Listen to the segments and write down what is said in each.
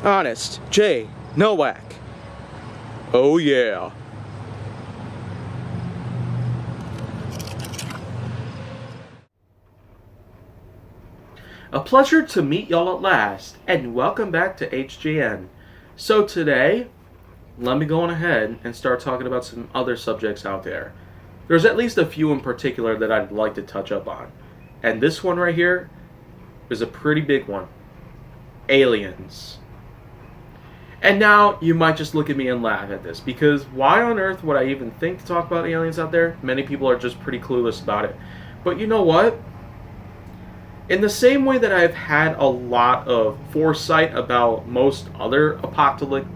Honest J. Nowak. Oh yeah. A pleasure to meet y'all at last, and welcome back to HGN. So today, let me go on ahead and start talking about some other subjects out there. There's at least a few in particular that I'd like to touch up on. And this one right here is a pretty big one. Aliens. And now you might just look at me and laugh at this, because why on earth would I even think to talk about aliens out there? Many people are just pretty clueless about it. But you know what? In the same way that I've had a lot of foresight about most other apocalyptic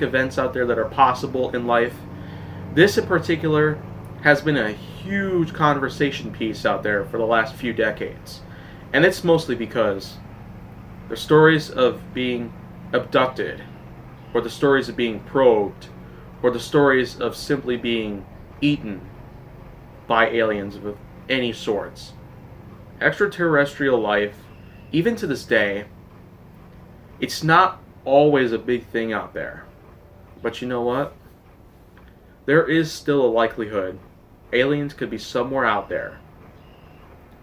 events out there that are possible in life, this in particular has been a huge conversation piece out there for the last few decades. And it's mostly because the stories of being abducted, or the stories of being probed, or the stories of simply being eaten by aliens of any sorts. Extraterrestrial life, even to this day, it's not always a big thing out there. But you know what? There is still a likelihood aliens could be somewhere out there.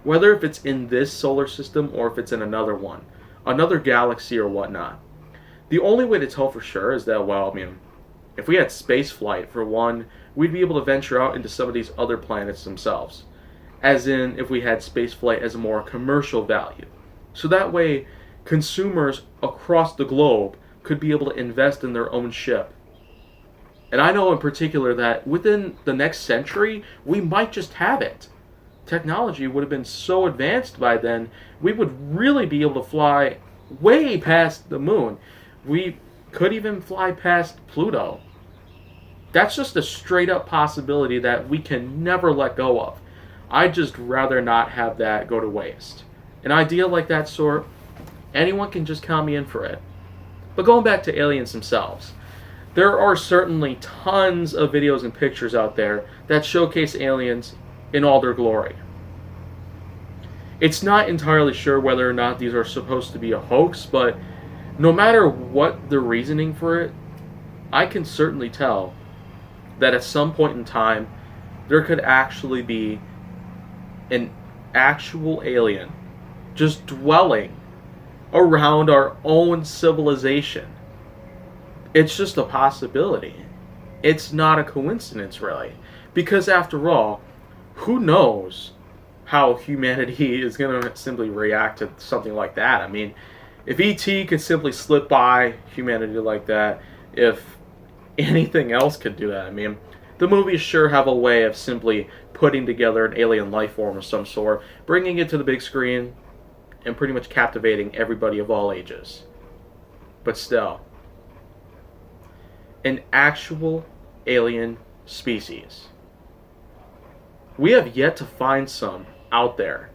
Whether if it's in this solar system or if it's in another one, another galaxy or whatnot. The only way to tell for sure is that, well, I mean, if we had space flight, for one, we'd be able to venture out into some of these other planets themselves. As in, if we had space flight as a more commercial value. So that way, consumers across the globe could be able to invest in their own ship. And I know in particular that within the next century, we might just have it. Technology would have been so advanced by then, we would really be able to fly way past the moon. We could even fly past Pluto. That's just a straight up possibility that we can never let go of. I'd just rather not have that go to waste. An idea like that sort, anyone can just count me in for it. But going back to aliens themselves, there are certainly tons of videos and pictures out there that showcase aliens in all their glory. It's not entirely sure whether or not these are supposed to be a hoax, but no matter what the reasoning for it, I can certainly tell that at some point in time, there could actually be an actual alien just dwelling around our own civilization. It's just a possibility. It's not a coincidence, really. Because after all, who knows how humanity is going to simply react to something like that? I mean, if E.T. could simply slip by humanity like that, if anything else could do that, I mean, the movies sure have a way of simply putting together an alien life form of some sort, bringing it to the big screen, and pretty much captivating everybody of all ages. But still, an actual alien species. We have yet to find some out there.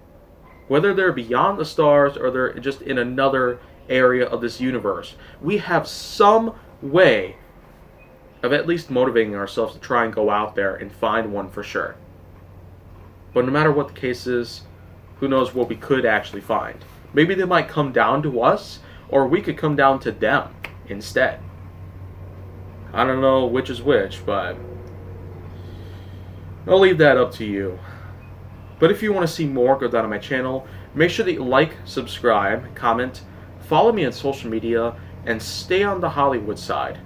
Whether they're beyond the stars or they're just in another area of this universe, we have some way of at least motivating ourselves to try and go out there and find one for sure. But no matter what the case is, who knows what we could actually find. Maybe they might come down to us, or we could come down to them instead. I don't know which is which, but I'll leave that up to you. But if you want to see more, go down to my channel. Make sure that you like, subscribe, comment, follow me on social media, and stay on the Hollywood side.